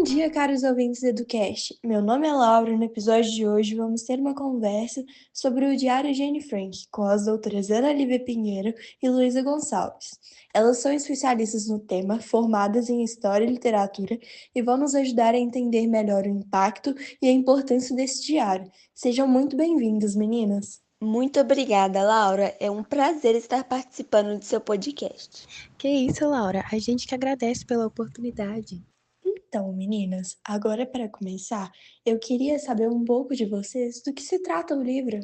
dia, caros ouvintes do EduCast. Meu nome é Laura e no episódio de hoje vamos ter uma conversa sobre o Diário de Anne Frank com as doutoras Ana Lívia Pinheiro e Luísa Gonçalves. Elas são especialistas no tema, formadas em História e Literatura e vão nos ajudar a entender melhor o impacto e a importância desse diário. Sejam muito bem-vindas, meninas! Muito obrigada, Laura. É um prazer estar participando do seu podcast. Que isso, Laura? A gente que agradece pela oportunidade. Então, meninas, agora para começar, eu queria saber um pouco de vocês do que se trata o livro.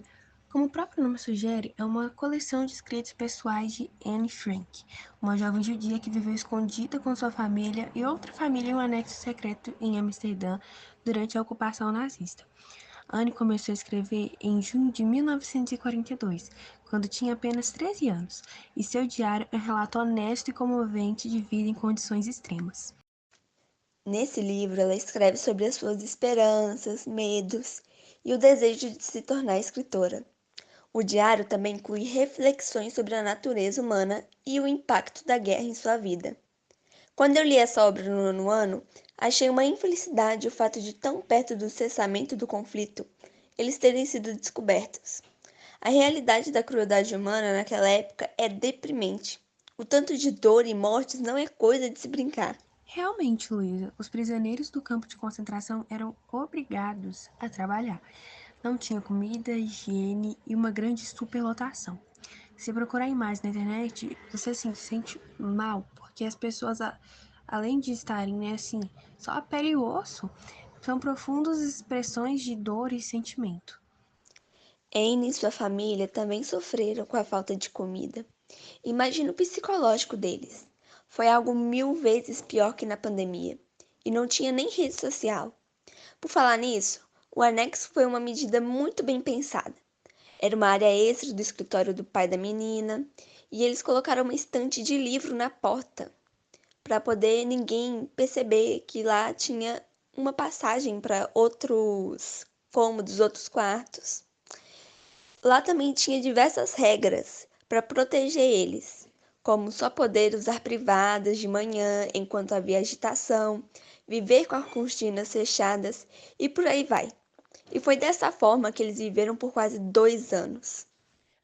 Como o próprio nome sugere, é uma coleção de escritos pessoais de Anne Frank, uma jovem judia que viveu escondida com sua família e outra família em um anexo secreto em Amsterdã durante a ocupação nazista. Anne começou a escrever em junho de 1942, quando tinha apenas 13 anos, e seu diário é um relato honesto e comovente de vida em condições extremas. Nesse livro, ela escreve sobre as suas esperanças, medos e o desejo de se tornar escritora. O diário também inclui reflexões sobre a natureza humana e o impacto da guerra em sua vida. Quando eu li essa obra no nono ano, achei uma infelicidade o fato de, tão perto do cessamento do conflito, eles terem sido descobertos. A realidade da crueldade humana naquela época é deprimente. O tanto de dor e mortes não é coisa de se brincar. Realmente, Luísa, os prisioneiros do campo de concentração eram obrigados a trabalhar. Não tinha comida, higiene e uma grande superlotação. Se procurar imagens na internet, você assim, se sente mal, porque as pessoas, além de estarem, né, assim, só a pele e o osso, são profundas expressões de dor e sentimento. Anne e sua família também sofreram com a falta de comida. Imagina o psicológico deles. Foi algo 1000 vezes pior que na pandemia. E não tinha nem rede social. Por falar nisso, o anexo foi uma medida muito bem pensada. Era uma área extra do escritório do pai da menina, e eles colocaram uma estante de livro na porta, para poder ninguém perceber que lá tinha uma passagem para outros cômodos, outros quartos. Lá também tinha diversas regras para proteger eles, como só poder usar privadas de manhã enquanto havia agitação, viver com as cortinas fechadas e por aí vai. E foi dessa forma que eles viveram por quase 2 anos.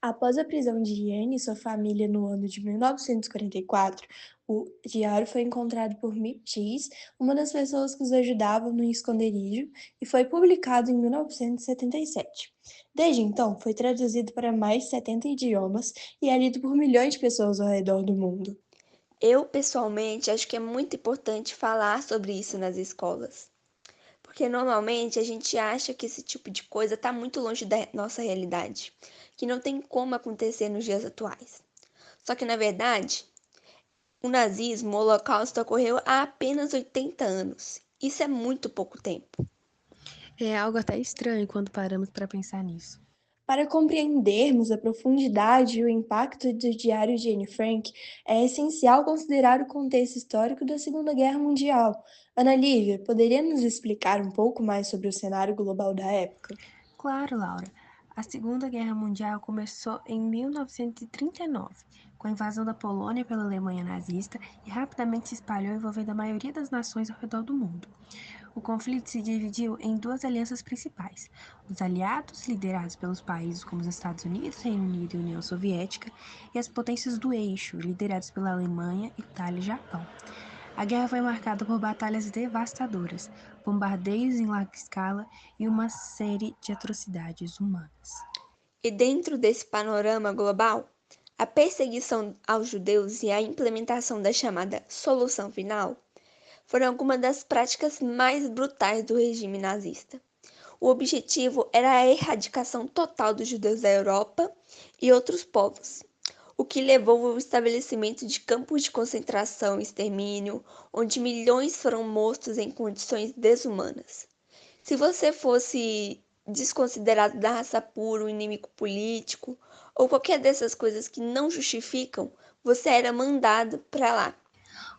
Após a prisão de Anne e sua família no ano de 1944, o diário foi encontrado por Miptis, uma das pessoas que os ajudavam no esconderijo, e foi publicado em 1977. Desde então, foi traduzido para mais de 70 idiomas e é lido por milhões de pessoas ao redor do mundo. Eu, pessoalmente, acho que é muito importante falar sobre isso nas escolas, porque normalmente a gente acha que esse tipo de coisa está muito longe da nossa realidade, que não tem como acontecer nos dias atuais. Só que, na verdade, o nazismo, o Holocausto, ocorreu há apenas 80 anos. Isso é muito pouco tempo. É algo até estranho quando paramos para pensar nisso. Para compreendermos a profundidade e o impacto do Diário de Anne Frank, é essencial considerar o contexto histórico da Segunda Guerra Mundial. Ana Lívia, poderia nos explicar um pouco mais sobre o cenário global da época? Claro, Laura. A Segunda Guerra Mundial começou em 1939, com a invasão da Polônia pela Alemanha nazista e rapidamente se espalhou envolvendo a maioria das nações ao redor do mundo. O conflito se dividiu em duas alianças principais: os aliados, liderados pelos países como os Estados Unidos, Reino Unido e União Soviética, e as potências do eixo, lideradas pela Alemanha, Itália e Japão. A guerra foi marcada por batalhas devastadoras, bombardeios em larga escala e uma série de atrocidades humanas. E dentro desse panorama global, a perseguição aos judeus e a implementação da chamada solução final foram algumas das práticas mais brutais do regime nazista. O objetivo era a erradicação total dos judeus da Europa e outros povos, o que levou ao estabelecimento de campos de concentração e extermínio, onde milhões foram mortos em condições desumanas. Se você fosse desconsiderado da raça pura, um inimigo político, ou qualquer dessas coisas que não justificam, você era mandado para lá.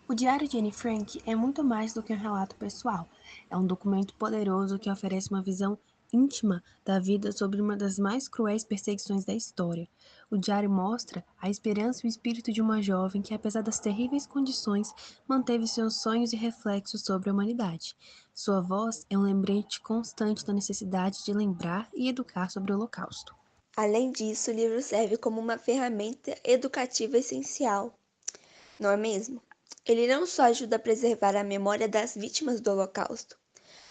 O Diário de Anne Frank é muito mais do que um relato pessoal. É um documento poderoso que oferece uma visão íntima da vida sobre uma das mais cruéis perseguições da história. O diário mostra a esperança e o espírito de uma jovem que, apesar das terríveis condições, manteve seus sonhos e reflexos sobre a humanidade. Sua voz é um lembrete constante da necessidade de lembrar e educar sobre o Holocausto. Além disso, o livro serve como uma ferramenta educativa essencial, não é mesmo? Ele não só ajuda a preservar a memória das vítimas do Holocausto,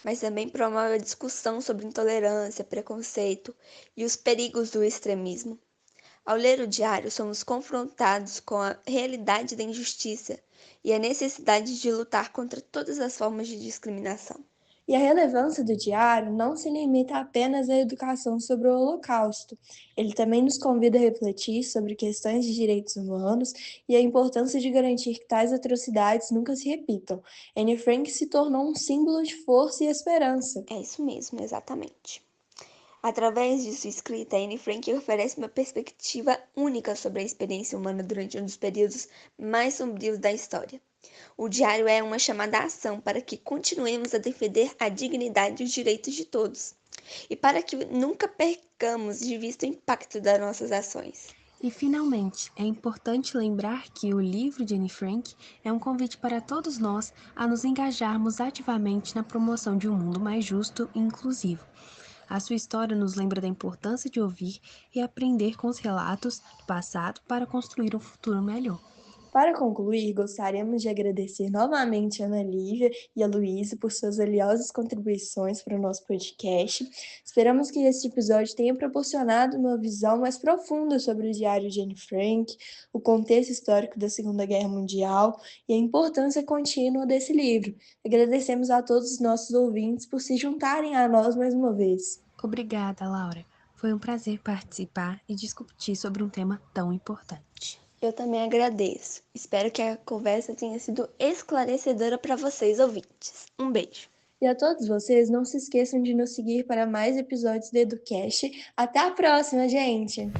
mas também promove a discussão sobre intolerância, preconceito e os perigos do extremismo. Ao ler o diário, somos confrontados com a realidade da injustiça e a necessidade de lutar contra todas as formas de discriminação. E a relevância do diário não se limita apenas à educação sobre o Holocausto. Ele também nos convida a refletir sobre questões de direitos humanos e a importância de garantir que tais atrocidades nunca se repitam. Anne Frank se tornou um símbolo de força e esperança. É isso mesmo, exatamente. Através de sua escrita, Anne Frank oferece uma perspectiva única sobre a experiência humana durante um dos períodos mais sombrios da história. O diário é uma chamada à ação para que continuemos a defender a dignidade e os direitos de todos, e para que nunca percamos de vista o impacto das nossas ações. E, finalmente, é importante lembrar que o livro de Anne Frank é um convite para todos nós a nos engajarmos ativamente na promoção de um mundo mais justo e inclusivo. A sua história nos lembra da importância de ouvir e aprender com os relatos do passado para construir um futuro melhor. Para concluir, gostaríamos de agradecer novamente a Ana Lívia e a Luísa por suas valiosas contribuições para o nosso podcast. Esperamos que este episódio tenha proporcionado uma visão mais profunda sobre o diário de Anne Frank, o contexto histórico da Segunda Guerra Mundial e a importância contínua desse livro. Agradecemos a todos os nossos ouvintes por se juntarem a nós mais uma vez. Obrigada, Laura. Foi um prazer participar e discutir sobre um tema tão importante. Eu também agradeço. Espero que a conversa tenha sido esclarecedora para vocês, ouvintes. Um beijo. E a todos vocês, não se esqueçam de nos seguir para mais episódios do EduCast. Até a próxima, gente!